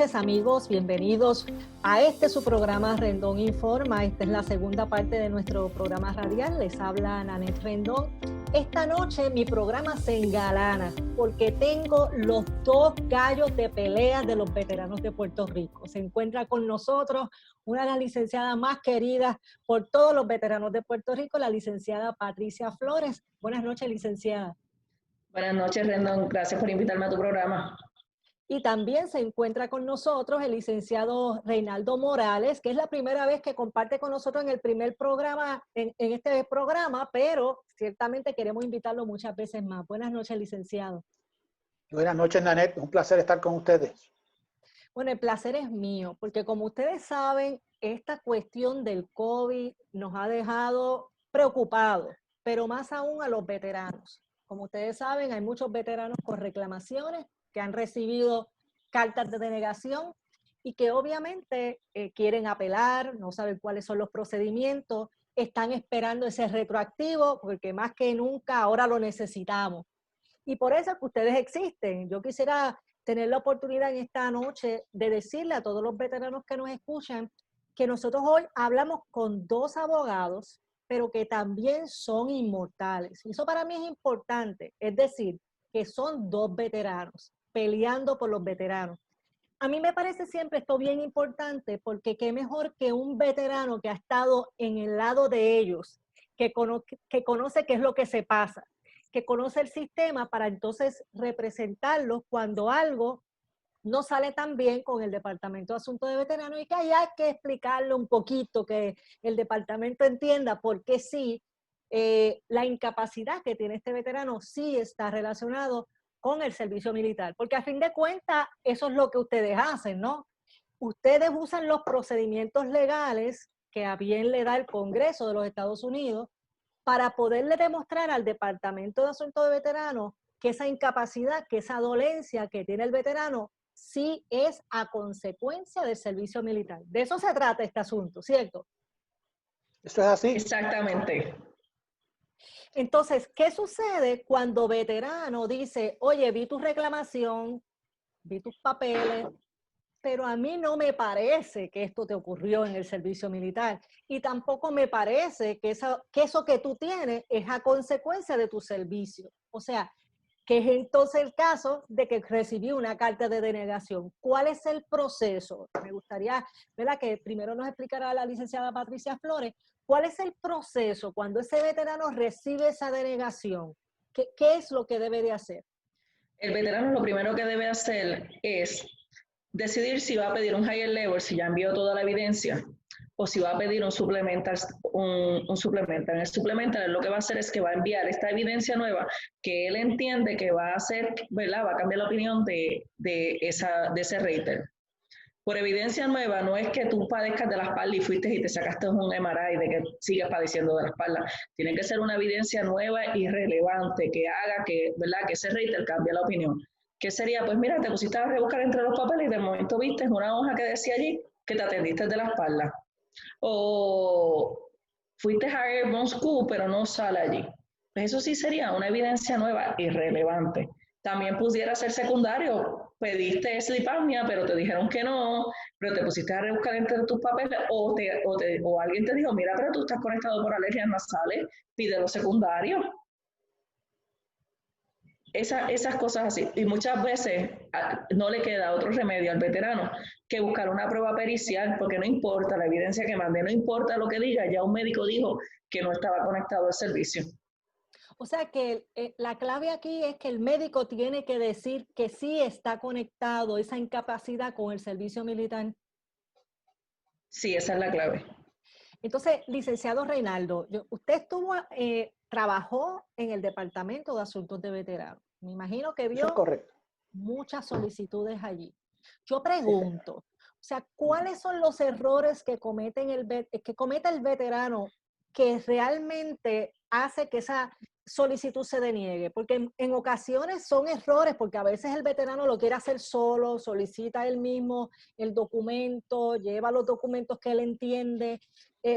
noches, amigos, bienvenidos a su programa Rendón Informa. Esta es la segunda parte de nuestro programa radial. Les habla Nanette Rendón. Esta noche mi programa se engalana porque tengo los dos gallos de pelea de los veteranos de Puerto Rico. Se encuentra con nosotros una de las licenciadas más queridas por todos los veteranos de Puerto Rico, la licenciada Patricia Flores. Buenas noches, licenciada. Buenas noches, Rendón. Gracias por invitarme a tu programa. Y también se encuentra con nosotros el licenciado Reinaldo Morales, que es la primera vez que comparte con nosotros en el primer programa, en este programa, pero ciertamente queremos invitarlo muchas veces más. Buenas noches, licenciado. Buenas noches, Nanette. Un placer estar con ustedes. Bueno, el placer es mío, porque como ustedes saben, esta cuestión del COVID nos ha dejado preocupados, pero más aún a los veteranos. Como ustedes saben, hay muchos veteranos con reclamaciones que han recibido cartas de denegación y que obviamente quieren apelar, no saben cuáles son los procedimientos, están esperando ese retroactivo porque más que nunca ahora lo necesitamos. Y por eso es que ustedes existen. Yo quisiera tener la oportunidad en esta noche de decirle a todos los veteranos que nos escuchan que nosotros hoy hablamos con dos abogados, pero que también son inmortales. Y eso para mí es importante, es decir, que son dos veteranos peleando por los veteranos. A mí me parece siempre esto bien importante porque qué mejor que un veterano que ha estado en el lado de ellos, que conoce qué es lo que se pasa, que conoce el sistema para entonces representarlos cuando algo no sale tan bien con el Departamento de Asuntos de Veteranos y que hay que explicarle un poquito, que el departamento entienda por qué sí, la incapacidad que tiene este veterano sí está relacionado con el servicio militar, porque a fin de cuentas eso es lo que ustedes hacen, ¿no? Ustedes usan los procedimientos legales que a bien le da el Congreso de los Estados Unidos para poderle demostrar al Departamento de Asuntos de Veteranos que esa incapacidad, que esa dolencia que tiene el veterano sí es a consecuencia del servicio militar. De eso se trata este asunto, ¿cierto? ¿Eso es así? Exactamente. Entonces, ¿qué sucede cuando veterano dice, oye, vi tu reclamación, vi tus papeles, pero a mí no me parece que esto te ocurrió en el servicio militar y tampoco me parece que eso que tú tienes es a consecuencia de tu servicio? O sea, ¿qué es entonces el caso de que recibí una carta de denegación? ¿Cuál es el proceso? Me gustaría, ¿verdad?, que primero nos explicara la licenciada Patricia Flores, ¿cuál es el proceso cuando ese veterano recibe esa denegación? ¿Qué es lo que debe de hacer? El veterano lo primero que debe hacer es decidir si va a pedir un higher level, si ya envió toda la evidencia, o si va a pedir un supplemental. Un supplemental. En el supplemental lo que va a hacer es que va a enviar esta evidencia nueva que él entiende que va a hacer, ¿verdad? Va a cambiar la opinión de ese rater. Por evidencia nueva no es que tú padezcas de la espalda y fuiste y te sacaste un MRI de que sigues padeciendo de la espalda. Tiene que ser una evidencia nueva y relevante que haga que, ¿verdad?, que ese rater cambie la opinión. ¿Qué sería? Pues mira, te pusiste a rebuscar entre los papeles y de momento viste una hoja que decía allí que te atendiste de la espalda. O fuiste a Airborne School, pero no sale allí. Pues eso sí sería una evidencia nueva y relevante. También pudiera ser secundario. Pediste sleep apnea, pero te dijeron que no, pero te pusiste a rebuscar entre tus papeles o alguien te dijo, mira, pero tú estás conectado por alergias nasales, pide lo secundario. Esas cosas así. Y muchas veces no le queda otro remedio al veterano que buscar una prueba pericial, porque no importa la evidencia que mande, no importa lo que diga, ya un médico dijo que no estaba conectado al servicio. O sea que la clave aquí es que el médico tiene que decir que sí está conectado esa incapacidad con el servicio militar. Sí, esa es la clave. Entonces, licenciado Reinaldo, usted trabajó en el Departamento de Asuntos de Veteranos. Me imagino que vio muchas solicitudes allí. Yo pregunto, o sea, ¿cuáles son los errores que comete el veterano que realmente hace que esa solicitud se deniegue? Porque en ocasiones son errores, porque a veces el veterano lo quiere hacer solo, solicita él mismo el documento, lleva los documentos que él entiende,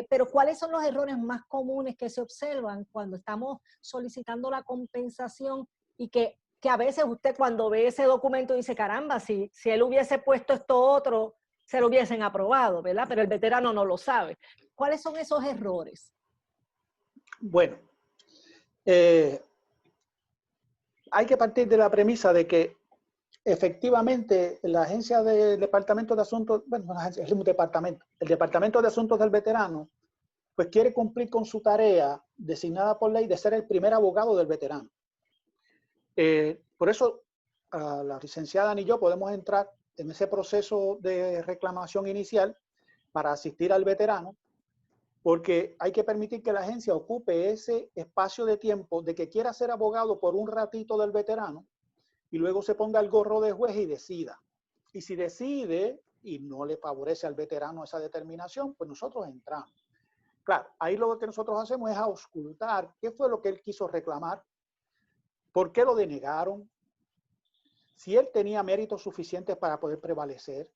pero ¿cuáles son los errores más comunes que se observan cuando estamos solicitando la compensación y que que a veces usted cuando ve ese documento dice, caramba, si él hubiese puesto esto otro, se lo hubiesen aprobado, ¿verdad? Pero el veterano no lo sabe. ¿Cuáles son esos errores? Bueno, hay que partir de la premisa de que efectivamente la agencia del Departamento de Asuntos, bueno, la agencia, es un departamento, el Departamento de Asuntos del Veterano, pues quiere cumplir con su tarea designada por ley de ser el primer abogado del veterano. Por eso, la licenciada ni yo podemos entrar en ese proceso de reclamación inicial para asistir al veterano, porque hay que permitir que la agencia ocupe ese espacio de tiempo de que quiera ser abogado por un ratito del veterano y luego se ponga el gorro de juez y decida. Y si decide y no le favorece al veterano esa determinación, pues nosotros entramos. Claro, ahí lo que nosotros hacemos es auscultar qué fue lo que él quiso reclamar, por qué lo denegaron, si él tenía méritos suficientes para poder prevalecer,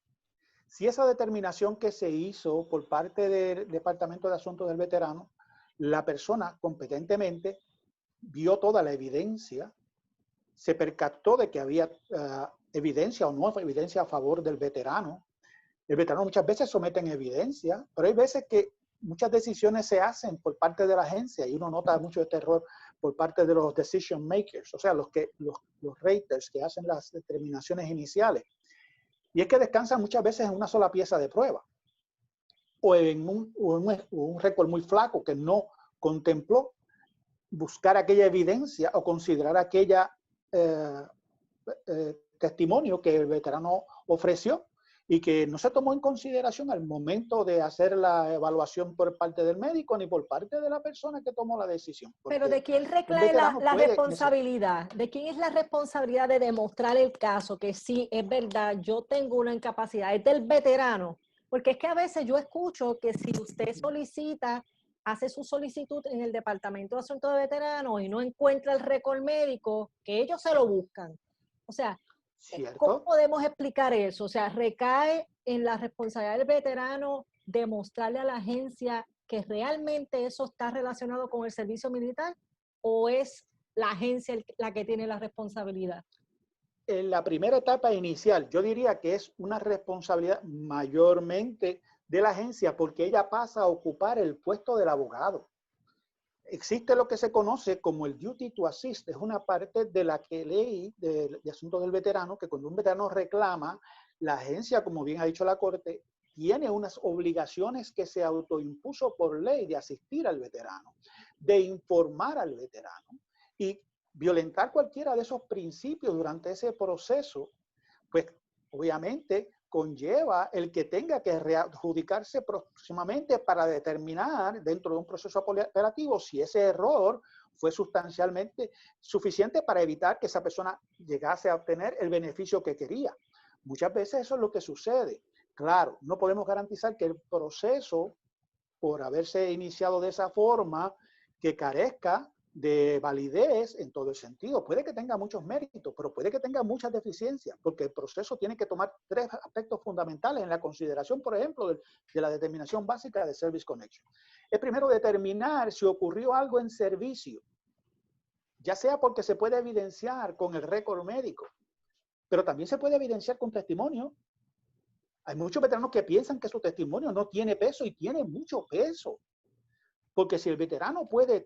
si esa determinación que se hizo por parte del Departamento de Asuntos del Veterano, la persona competentemente vio toda la evidencia, se percató de que había evidencia o no evidencia a favor del veterano. El veterano muchas veces somete en evidencia, pero hay veces que muchas decisiones se hacen por parte de la agencia y uno nota mucho este error por parte de los decision makers, o sea, los raters que hacen las determinaciones iniciales. Y es que descansan muchas veces en una sola pieza de prueba o en un récord muy flaco que no contempló buscar aquella evidencia o considerar aquella testimonio que el veterano ofreció y que no se tomó en consideración al momento de hacer la evaluación por parte del médico ni por parte de la persona que tomó la decisión. Pero ¿de quién recae la responsabilidad? ¿De quién es la responsabilidad de demostrar el caso? Que sí, es verdad, yo tengo una incapacidad. ¿Es del veterano? Porque es que a veces yo escucho que si usted solicita, hace su solicitud en el Departamento de Asuntos de Veteranos y no encuentra el récord médico, que ellos se lo buscan. O sea, ¿cierto? ¿Cómo podemos explicar eso? O sea, ¿recae en la responsabilidad del veterano demostrarle a la agencia que realmente eso está relacionado con el servicio militar o es la agencia la que tiene la responsabilidad? En la primera etapa inicial, yo diría que es una responsabilidad mayormente de la agencia porque ella pasa a ocupar el puesto del abogado. Existe lo que se conoce como el duty to assist, es una parte de la ley de asuntos del veterano, que cuando un veterano reclama, la agencia, como bien ha dicho la Corte, tiene unas obligaciones que se autoimpuso por ley de asistir al veterano, de informar al veterano y violentar cualquiera de esos principios durante ese proceso, pues obviamente conlleva el que tenga que readjudicarse próximamente para determinar dentro de un proceso operativo si ese error fue sustancialmente suficiente para evitar que esa persona llegase a obtener el beneficio que quería. Muchas veces eso es lo que sucede. Claro, no podemos garantizar que el proceso, por haberse iniciado de esa forma, que carezca de validez en todo el sentido. Puede que tenga muchos méritos, pero puede que tenga muchas deficiencias, porque el proceso tiene que tomar tres aspectos fundamentales en la consideración, por ejemplo, de la determinación básica de Service Connection. Es primero determinar si ocurrió algo en servicio, ya sea porque se puede evidenciar con el récord médico, pero también se puede evidenciar con testimonio. Hay muchos veteranos que piensan que su testimonio no tiene peso y tiene mucho peso, porque si el veterano puede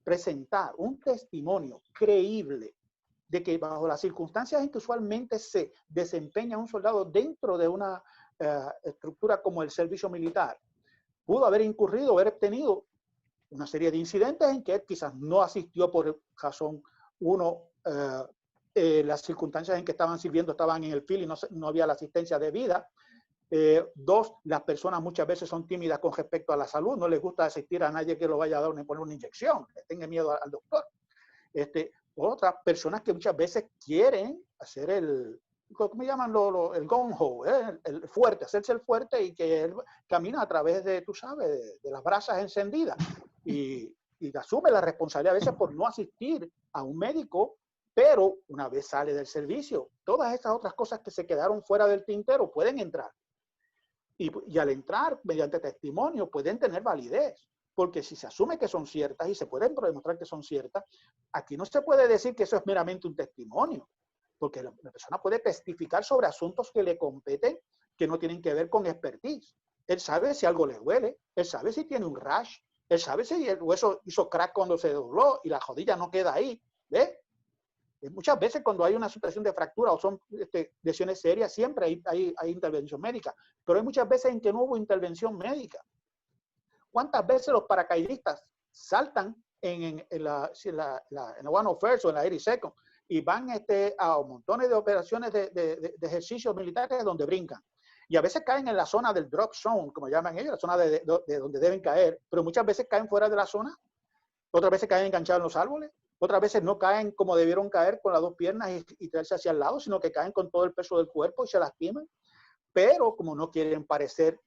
presentar un testimonio creíble de que bajo las circunstancias en que usualmente se desempeña un soldado dentro de una estructura como el servicio militar, pudo haber incurrido, haber tenido una serie de incidentes en que él quizás no asistió por razón, las circunstancias en que estaban sirviendo estaban en el field y no había la asistencia debida. Dos, las personas muchas veces son tímidas con respecto a la salud, no les gusta asistir a nadie que lo vaya a dar ni poner una inyección, que tenga miedo al doctor. Otras personas que muchas veces quieren hacer ¿cómo llaman? El gung-ho, el fuerte, hacerse el fuerte y que él camina a través de, tú sabes, de las brasas encendidas y asume la responsabilidad a veces por no asistir a un médico, pero una vez sale del servicio, todas estas otras cosas que se quedaron fuera del tintero pueden entrar. Y al entrar, mediante testimonio, pueden tener validez. porque si se asume que son ciertas y se pueden demostrar que son ciertas, aquí no se puede decir que eso es meramente un testimonio, porque la persona puede testificar sobre asuntos que le competen, que no tienen que ver con expertise. Él sabe si algo le duele, él sabe si tiene un rash, él sabe si el hueso hizo crack cuando se dobló y la rodilla no queda ahí, ¿ves? Muchas veces cuando hay una situación de fractura o son lesiones serias, siempre hay intervención médica, pero hay muchas veces en que no hubo intervención médica. ¿Cuántas veces los paracaidistas saltan en la 101st o en la 82nd y van a montones de operaciones de ejercicios militares donde brincan? Y a veces caen en la zona del drop zone, como llaman ellos, la zona de donde deben caer, pero muchas veces caen fuera de la zona, otras veces caen enganchados en los árboles, otras veces no caen como debieron caer con las dos piernas y traerse hacia el lado, sino que caen con todo el peso del cuerpo y se lastiman. Pero como no quieren parecer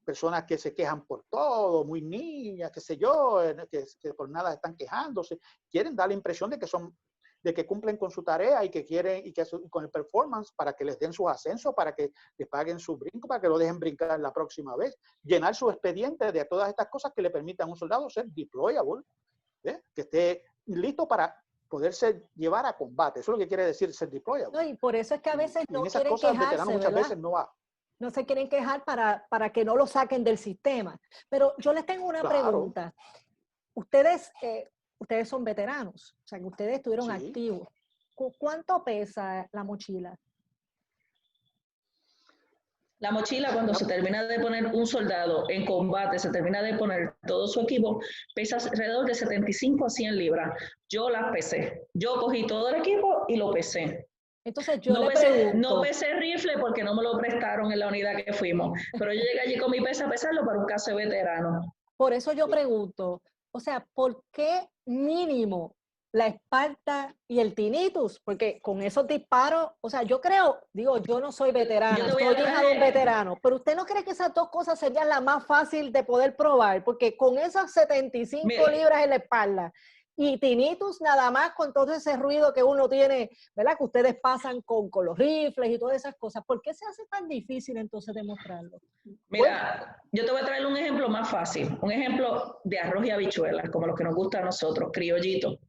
personas que se quejan por todo, muy niñas, qué sé yo, que por nada están quejándose, quieren dar la impresión de que cumplen con su tarea y que quieren, con el performance, para que les den sus ascensos, para que les paguen su brinco, para que lo dejen brincar la próxima vez, llenar su expediente de todas estas cosas que le permitan a un soldado ser deployable, que esté listo para poderse llevar a combate. Eso es lo que quiere decir ser deployable. No, y por eso es que a veces no en esas quieren cosas, quejarse, veteranos muchas ¿verdad? veces no va. No se quieren quejar para que no lo saquen del sistema. Pero yo les tengo una pregunta. Ustedes son veteranos, o sea, que ustedes estuvieron activos. ¿Cuánto pesa la mochila? La mochila, cuando se termina de poner un soldado en combate, se termina de poner todo su equipo, pesa alrededor de 75 a 100 libras. Yo las pesé. Yo cogí todo el equipo y lo pesé. Entonces yo le pregunto. No pesé rifle porque no me lo prestaron en la unidad que fuimos, pero yo llegué allí con mi pesa a pesarlo para un caso de veterano. Por eso yo pregunto, o sea, ¿por qué mínimo la espalda y el tinnitus? Porque con esos disparos, o sea, yo creo, digo, yo no soy veterana, soy hija de un veterano, pero ¿usted no cree que esas dos cosas serían las más fácil de poder probar? Porque con esas 75 libras en la espalda y tinnitus nada más con todo ese ruido que uno tiene, ¿verdad? Que ustedes pasan con los rifles y todas esas cosas. ¿Por qué se hace tan difícil entonces demostrarlo? Mira, yo te voy a traer un ejemplo más fácil, un ejemplo de arroz y habichuelas, como los que nos gusta a nosotros, criollitos.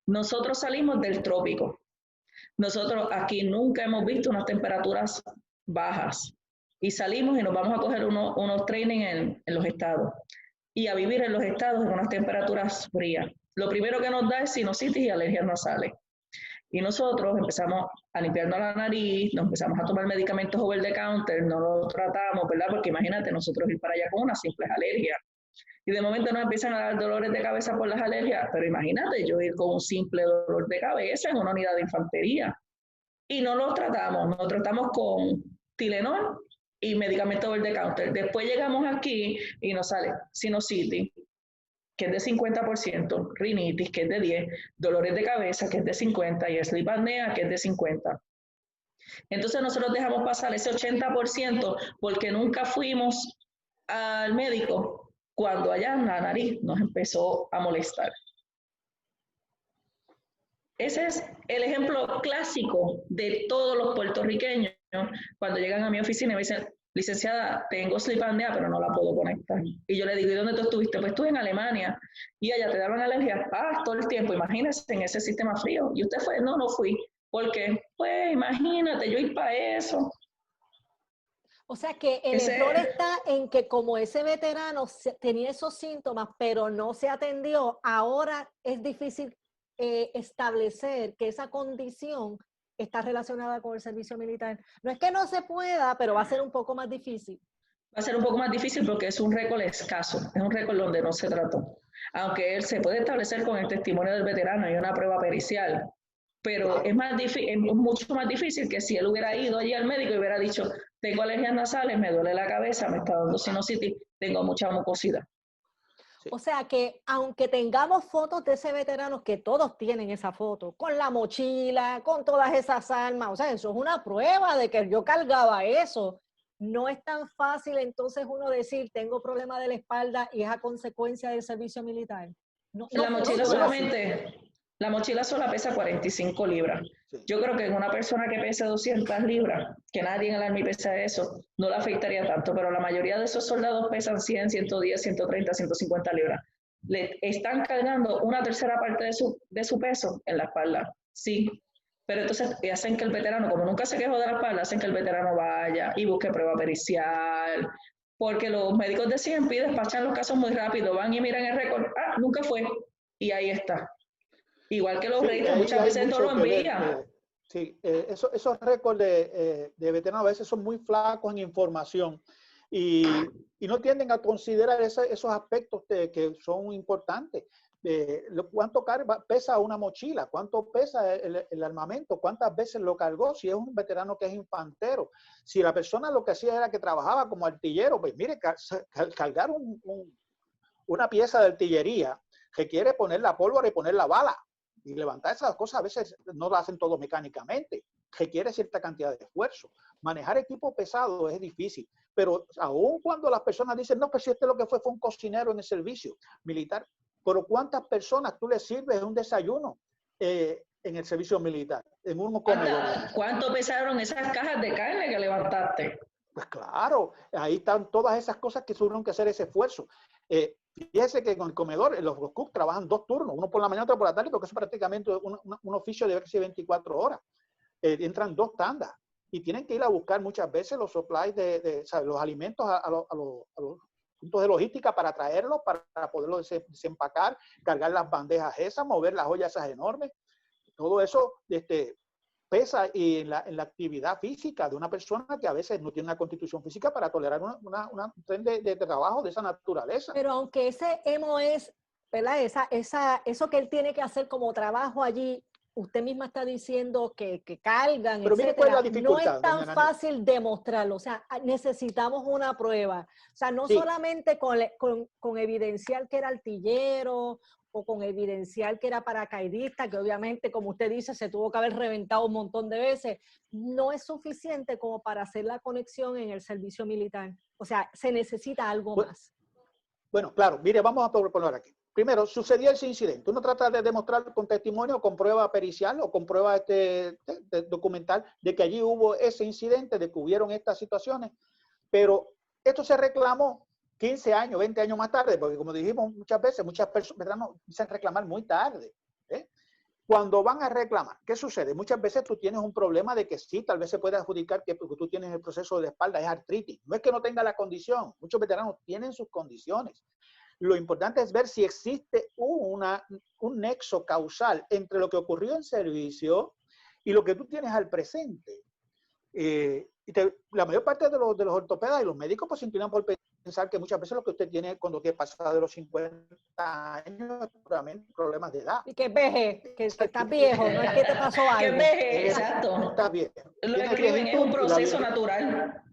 Nosotros salimos del trópico. Nosotros aquí nunca hemos visto unas temperaturas bajas y salimos y nos vamos a coger unos training en los estados y a vivir en los estados en unas temperaturas frías. Lo primero que nos da es sinusitis y alergias nasales. Y nosotros empezamos a limpiarnos la nariz, nos empezamos a tomar medicamentos over the counter, no los tratamos, ¿verdad? Porque imagínate nosotros ir para allá con unas simples alergias. Y de momento nos empiezan a dar dolores de cabeza por las alergias, pero imagínate yo ir con un simple dolor de cabeza en una unidad de infantería. Y no los tratamos con Tylenol y medicamentos over the counter. Después llegamos aquí y nos sale sinusitis, que es de 50%, rinitis, que es de 10%, dolores de cabeza, que es de 50%, y sleep apnea, que es de 50%. Entonces nosotros dejamos pasar ese 80% porque nunca fuimos al médico cuando allá en la nariz nos empezó a molestar. Ese es el ejemplo clásico de todos los puertorriqueños cuando llegan a mi oficina y me dicen, licenciada, tengo sleep apnea, pero no la puedo conectar. Y yo le digo, ¿y dónde tú estuviste? Pues estuve en Alemania. Y allá te daban alergias. Todo el tiempo, imagínese en ese sistema frío. ¿Y usted fue? No fui. ¿Por qué? Pues imagínate, yo ir para eso. O sea que el error está en que como ese veterano tenía esos síntomas, pero no se atendió, ahora es difícil establecer que esa condición está relacionada con el servicio militar. No es que no se pueda, pero va a ser un poco más difícil. Va a ser un poco más difícil porque es un récord escaso, es un récord donde no se trató. Aunque él se puede establecer con el testimonio del veterano y una prueba pericial, pero es mucho más difícil que si él hubiera ido allí al médico y hubiera dicho, tengo alergias nasales, me duele la cabeza, me está dando sinusitis, tengo mucha mucosidad. O sea que aunque tengamos fotos de ese veterano, que todos tienen esa foto, con la mochila, con todas esas armas, o sea, eso es una prueba de que yo cargaba eso. No es tan fácil entonces uno decir, tengo problema de la espalda y es a consecuencia del servicio militar. La mochila solamente La mochila sola pesa 45 libras. Sí. Yo creo que en una persona que pese 200 libras, que nadie en el Army pesa eso, no le afectaría tanto, pero la mayoría de esos soldados pesan 100, 110, 130, 150 libras. Le están cargando una tercera parte de su peso en la espalda, sí. Pero entonces hacen que el veterano, como nunca se quejó de la espalda, hacen que el veterano vaya y busque prueba pericial, porque los médicos de CMP despachan los casos muy rápido, van y miran el récord, nunca fue, y ahí está. Igual que los Sí, ratings, ahí muchas hay veces no mucho lo que ver. envían. Sí, esos récords de veteranos a veces son muy flacos en información y no tienden a considerar esos aspectos que son importantes. ¿Cuánto pesa una mochila? ¿Cuánto pesa el armamento? ¿Cuántas veces lo cargó? Si es un veterano que es infantero. Si la persona lo que hacía era que trabajaba como artillero, pues mire, cargar una pieza de artillería requiere poner la pólvora y poner la bala. Y levantar esas cosas a veces no lo hacen todo mecánicamente. Requiere cierta cantidad de esfuerzo. Manejar equipo pesado es difícil. Pero aun cuando las personas dicen, no, pues si lo que fue un cocinero en el servicio militar. Pero ¿cuántas personas tú le sirves un desayuno en el servicio militar? En un comedor. ¿Cuánto pesaron esas cajas de carne que levantaste? Pues claro, ahí están todas esas cosas que tuvieron que hacer ese esfuerzo. Fíjese que con el comedor, los cooks trabajan 2 turnos, uno por la mañana, otro por la tarde, porque es prácticamente un oficio de 24 horas. Entran 2 tandas y tienen que ir a buscar muchas veces los supplies ¿sabes? Los alimentos a los puntos de logística para traerlos, para poderlos desempacar, cargar las bandejas esas, mover las ollas esas enormes. Todo eso pesa y en la actividad física de una persona que a veces no tiene una constitución física para tolerar un tren de trabajo de esa naturaleza. Pero aunque ese emo es, ¿verdad? Eso que él tiene que hacer como trabajo allí, usted misma está diciendo que cargan, pero mire cuál es la etcétera. No dificultad, es tan doña fácil demostrarlo. O sea, necesitamos una prueba. O sea, no sí. solamente con evidenciar que era artillero o con evidenciar que era paracaidista, que obviamente, como usted dice, se tuvo que haber reventado un montón de veces, no es suficiente como para hacer la conexión en el servicio militar. O sea, se necesita algo más. Bueno, claro, mire, vamos a proponer aquí. Primero, sucedió ese incidente. Uno trata de demostrar con testimonio, con prueba pericial o con prueba documental de que allí hubo ese incidente, de que hubieron estas situaciones, pero esto se reclamó 15 años, 20 años más tarde, porque como dijimos muchas veces, muchas personas veteranos empiezan a reclamar muy tarde. Cuando van a reclamar, ¿qué sucede? Muchas veces tú tienes un problema de que sí, tal vez se puede adjudicar que tú tienes el proceso de espalda, es artritis. No es que no tenga la condición, muchos veteranos tienen sus condiciones. Lo importante es ver si existe un nexo causal entre lo que ocurrió en servicio y lo que tú tienes al presente. La mayor parte de los ortopedas y los médicos pues se inclinan por pensar que muchas veces lo que usted tiene cuando pasa de los 50 años es problemas de edad. Y que es veje, que estás viejo, no es que te pasó algo. Que es veje, exacto. Está bien. Lo escriben, es un proceso natural.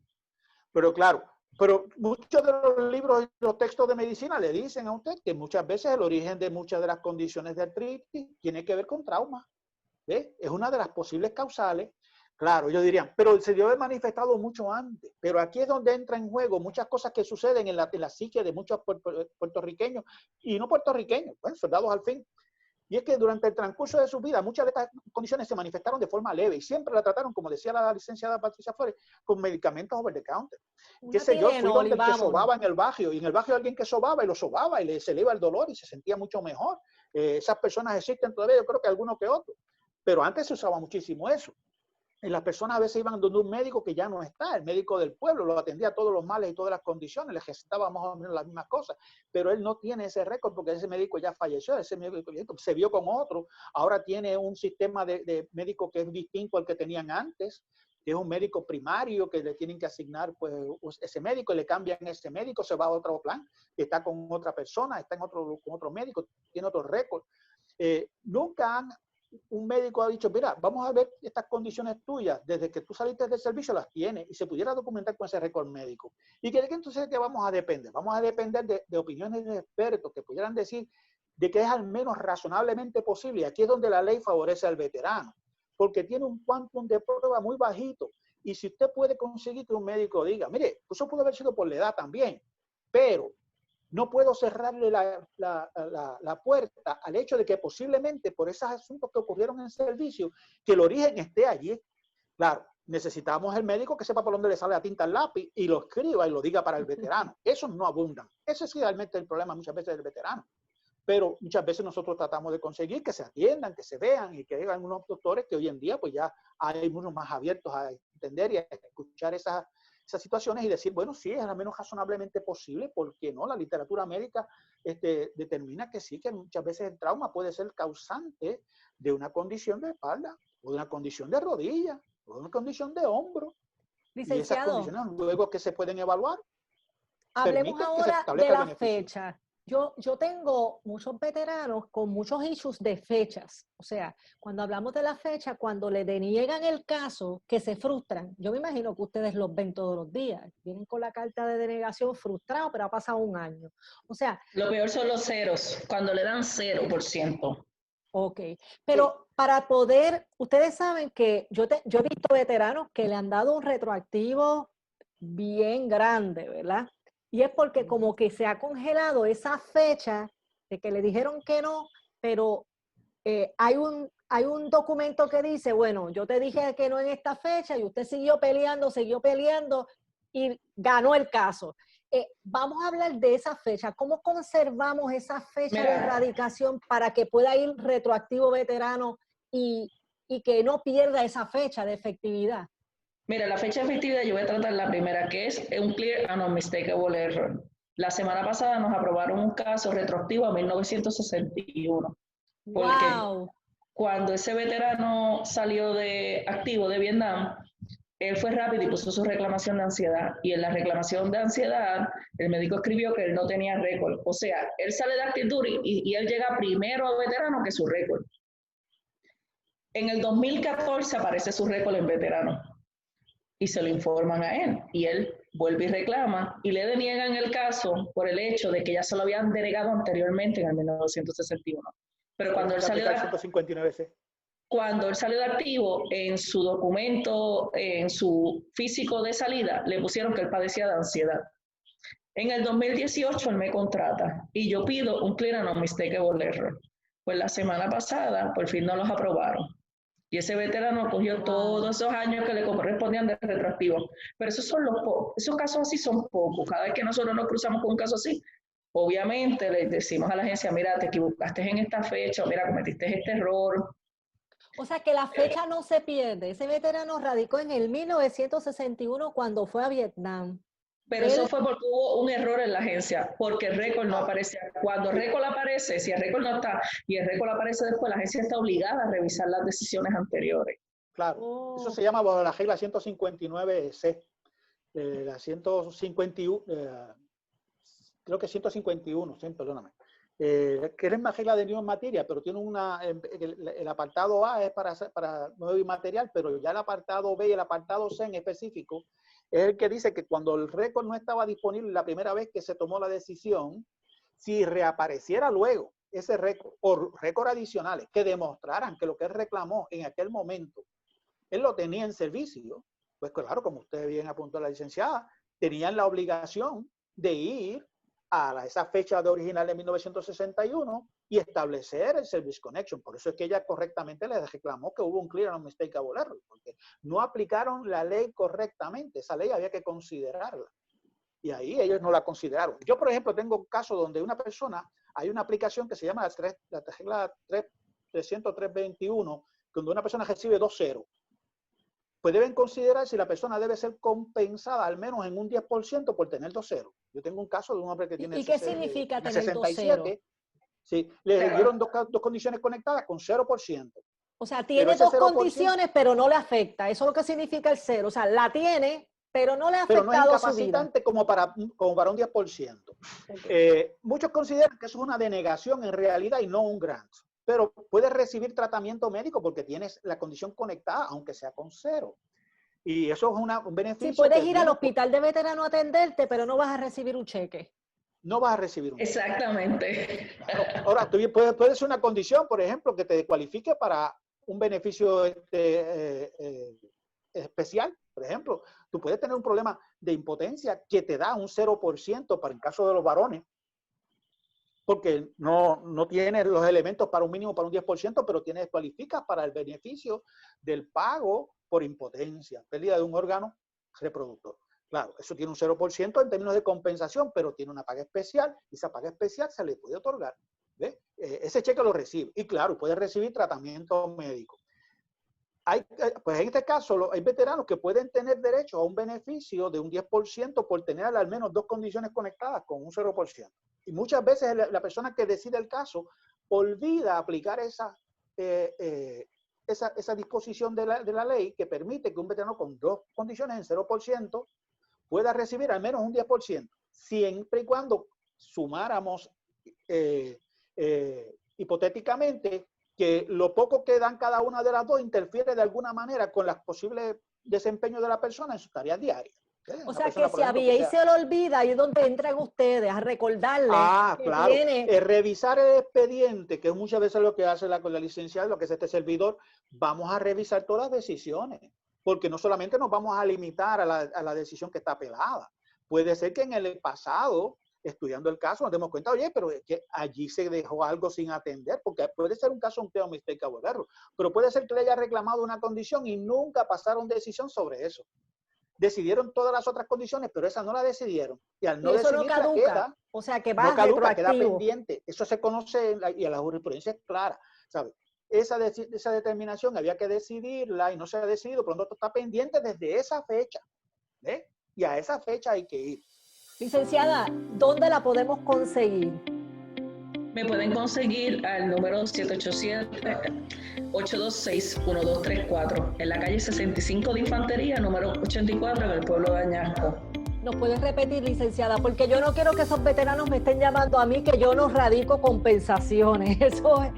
Pero claro, pero muchos de los libros y los textos de medicina le dicen a usted que muchas veces el origen de muchas de las condiciones de artritis tiene que ver con trauma. ¿Ves? Es una de las posibles causales. Claro, ellos dirían, pero se dio manifestado mucho antes. Pero aquí es donde entra en juego muchas cosas que suceden en la psique de muchos puertorriqueños y no puertorriqueños, bueno, soldados al fin. Y es que durante el transcurso de su vida muchas de estas condiciones se manifestaron de forma leve y siempre la trataron, como decía la licenciada Patricia Flores, con medicamentos over the counter. ¿Qué sé yo? Fui donde el que sobaba en el barrio, y en el barrio alguien que sobaba y lo sobaba y se le iba el dolor y se sentía mucho mejor. Esas personas existen todavía, yo creo que algunos que otros. Pero antes se usaba muchísimo eso. Y las personas a veces iban donde un médico que ya no está, el médico del pueblo, lo atendía a todos los males y todas las condiciones, les recetaba más o menos las mismas cosas, pero él no tiene ese récord porque ese médico ya falleció, ese médico se vio con otro, ahora tiene un sistema de médico que es distinto al que tenían antes, que es un médico primario que le tienen que asignar pues ese médico, y le cambian ese médico, se va a otro plan, está con otra persona, está con otro médico, tiene otro récord. Nunca un médico ha dicho, mira, vamos a ver estas condiciones tuyas, desde que tú saliste del servicio las tienes, y se pudiera documentar con ese récord médico. ¿Y que entonces qué vamos a depender? Vamos a depender de opiniones de expertos que pudieran decir de que es al menos razonablemente posible. Y aquí es donde la ley favorece al veterano, porque tiene un quantum de prueba muy bajito. Y si usted puede conseguir que un médico diga, mire, eso pudo haber sido por la edad también, pero no puedo cerrarle la puerta al hecho de que posiblemente por esos asuntos que ocurrieron en servicio, que el origen esté allí. Claro, necesitamos el médico que sepa por dónde le sale la tinta al lápiz y lo escriba y lo diga para el veterano. Esos no abundan. Ese es realmente el problema muchas veces del veterano. Pero muchas veces nosotros tratamos de conseguir que se atiendan, que se vean y que hagan unos doctores que hoy en día pues ya hay unos más abiertos a entender y a escuchar esas situaciones y decir, bueno, sí, es lo menos razonablemente posible, porque no, la literatura médica determina que sí, que muchas veces el trauma puede ser causante de una condición de espalda, o de una condición de rodilla, o de una condición de hombro. Licenciado, y esas condiciones luego que se pueden evaluar, hablemos permiten que se ahora de establezca el la beneficio. fecha. Yo tengo muchos veteranos con muchos issues de fechas. O sea, cuando hablamos de la fecha, cuando le deniegan el caso, que se frustran. Yo me imagino que ustedes los ven todos los días. Vienen con la carta de denegación frustrados, pero ha pasado un año. O sea... Lo peor son los ceros, cuando le dan 0%. Ok, pero para poder, ustedes saben que yo he visto veteranos que le han dado un retroactivo bien grande, ¿verdad? Y es porque como que se ha congelado esa fecha de que le dijeron que no, pero hay un documento que dice, bueno, yo te dije que no en esta fecha y usted siguió peleando y ganó el caso. Vamos a hablar de esa fecha. ¿Cómo conservamos esa fecha de erradicación para que pueda ir retroactivo veterano y que no pierda esa fecha de efectividad? Mira, la fecha de efectividad yo voy a tratar la primera, que es un clear and unmistakable error. La semana pasada nos aprobaron un caso retroactivo a 1961. Porque ¡Wow! cuando ese veterano salió de activo de Vietnam, él fue rápido y puso su reclamación de ansiedad. Y en la reclamación de ansiedad, el médico escribió que él no tenía récord. O sea, él sale de active duty y él llega primero a veterano que su récord. En el 2014 aparece su récord en veterano y se lo informan a él. Y él vuelve y reclama y le deniegan el caso por el hecho de que ya se lo habían denegado anteriormente en el 1961. Pero cuando él salió de 159C. Cuando él salió de activo, en su documento, en su físico de salida, le pusieron que él padecía de ansiedad. En el 2018 él me contrata y yo pido un clear and unmistakable error. Pues la semana pasada, por fin no los aprobaron. Y ese veterano cogió todos esos años que le correspondían de retroactivo. Pero esos casos así son pocos. Cada vez que nosotros nos cruzamos con un caso así, obviamente le decimos a la agencia, mira, te equivocaste en esta fecha, o mira, cometiste este error. O sea que la fecha no se pierde. Ese veterano radicó en el 1961 cuando fue a Vietnam. Pero eso fue porque hubo un error en la agencia, porque el récord no aparece. Cuando el récord aparece, si el récord no está y el récord aparece después, la agencia está obligada a revisar las decisiones anteriores. Claro, eso se llama bajo la regla 159C. La 151, creo que 151, perdóname. Que es más regla de no materia, pero tiene el apartado A es para nuevo inmaterial, pero ya el apartado B y el apartado C en específico es el que dice que cuando el récord no estaba disponible la primera vez que se tomó la decisión, si reapareciera luego ese récord o récord adicionales que demostraran que lo que él reclamó en aquel momento, él lo tenía en servicio, pues claro, como usted bien apuntó la licenciada, tenían la obligación de ir a esa fecha de original de 1961 y establecer el Service Connection. Por eso es que ella correctamente le reclamó que hubo un clear and unmistakable error, porque no aplicaron la ley correctamente. Esa ley había que considerarla. Y ahí ellos no la consideraron. Yo, por ejemplo, tengo un caso donde una persona, hay una aplicación que se llama la regla 30321, donde una persona recibe 2-0. Pues deben considerar si la persona debe ser compensada al menos en un 10% por tener 2-0. Yo tengo un caso de un hombre que tiene... ¿Y qué significa tener 67. Sí, le dieron dos condiciones conectadas con 0%. O sea, tiene dos 0%, condiciones, pero no le afecta. Eso es lo que significa el 0. O sea, la tiene, pero no le ha afectado pero no es su vida. incapacitante como para un 10%. Okay. Muchos consideran que eso es una denegación en realidad y no un grant. Pero puedes recibir tratamiento médico porque tienes la condición conectada, aunque sea con 0. Y eso es un beneficio. Sí, puedes ir al hospital de veterano a atenderte, pero no vas a recibir un cheque. No vas a recibir un cheque. Exactamente. Ahora, puede ser una condición, por ejemplo, que te cualifique para un beneficio especial. Por ejemplo, tú puedes tener un problema de impotencia que te da un 0% para el caso de los varones. porque no tienes los elementos para un mínimo, para un 10%, pero cualificas para el beneficio del pago por impotencia, pérdida de un órgano reproductor. Claro, eso tiene un 0% en términos de compensación, pero tiene una paga especial, y esa paga especial se le puede otorgar. ¿Ve? Ese cheque lo recibe, y claro, puede recibir tratamiento médico. Pues en este caso, hay veteranos que pueden tener derecho a un beneficio de un 10% por tener al menos 2 condiciones conectadas con un 0%. Y muchas veces la persona que decide el caso olvida aplicar esa disposición de la ley que permite que un veterano con 2 condiciones en 0% pueda recibir al menos un 10%, siempre y cuando sumáramos hipotéticamente que lo poco que dan cada una de las dos interfiere de alguna manera con los posibles desempeños de la persona en sus tareas diarias. O sea que si había y se lo olvida, ahí es donde entran ustedes a recordarle. Claro. Revisar el expediente, que muchas veces lo que hace la licenciada, lo que es este servidor, vamos a revisar todas las decisiones, porque no solamente nos vamos a limitar a la decisión que está apelada. Puede ser que en el pasado, estudiando el caso, nos demos cuenta, oye, pero es que allí se dejó algo sin atender, porque puede ser un caso un clear mistake o error, pero puede ser que le haya reclamado una condición y nunca pasaron decisión sobre eso. Decidieron todas las otras condiciones, pero esa no la decidieron. Y al no decidirla, no queda, o sea que va no caduca, queda retroactivo. pendiente. Eso se conoce y a la jurisprudencia es clara, ¿sabes? Esa determinación había que decidirla y no se ha decidido, por lo tanto está pendiente desde esa fecha. ¿Ve? Y a esa fecha hay que ir. Licenciada, ¿dónde la podemos conseguir? Me pueden conseguir al número 787-826-1234 en la calle 65 de Infantería, número 84 en el pueblo de Añasco. ¿Nos puedes repetir, licenciada? Porque yo no quiero que esos veteranos me estén llamando a mí que yo no radico compensaciones. Eso es,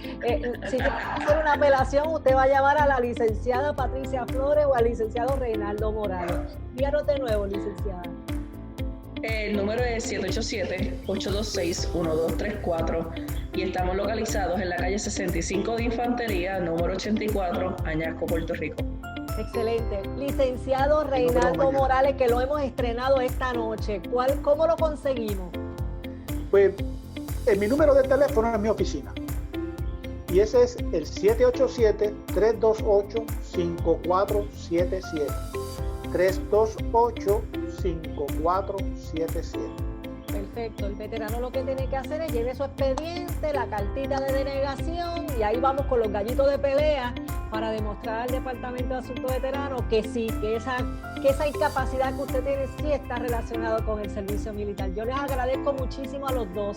si tiene que hacer una apelación, usted va a llamar a la licenciada Patricia Flores o al licenciado Reinaldo Morales. Díganos de nuevo, licenciada. El número es 787-826-1234 y estamos localizados en la calle 65 de Infantería, número 84, Añasco, Puerto Rico. Excelente. Licenciado Reinaldo Morales, que lo hemos estrenado esta noche. ¿Cómo lo conseguimos? Pues mi número de teléfono es mi oficina. Y ese es el 787-328-5477. 328-5477. Perfecto. El veterano lo que tiene que hacer es llevar su expediente, la cartita de denegación, y ahí vamos con los gallitos de pelea para demostrar al Departamento de Asuntos Veteranos que sí, que esa incapacidad que usted tiene sí está relacionada con el servicio militar. Yo les agradezco muchísimo a los dos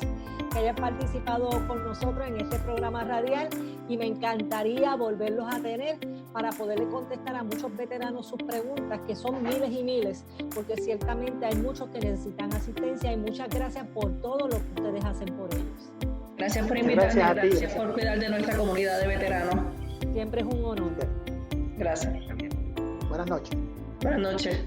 que hayan participado con nosotros en este programa radial y me encantaría volverlos a tener para poderle contestar a muchos veteranos sus preguntas, que son miles y miles, porque ciertamente hay muchos que necesitan asistencia y muchas gracias por todo lo que ustedes hacen por ellos. Gracias por invitarme, gracias por cuidar de nuestra comunidad de veteranos. Siempre es un honor. Gracias. Buenas noches. Buenas noches.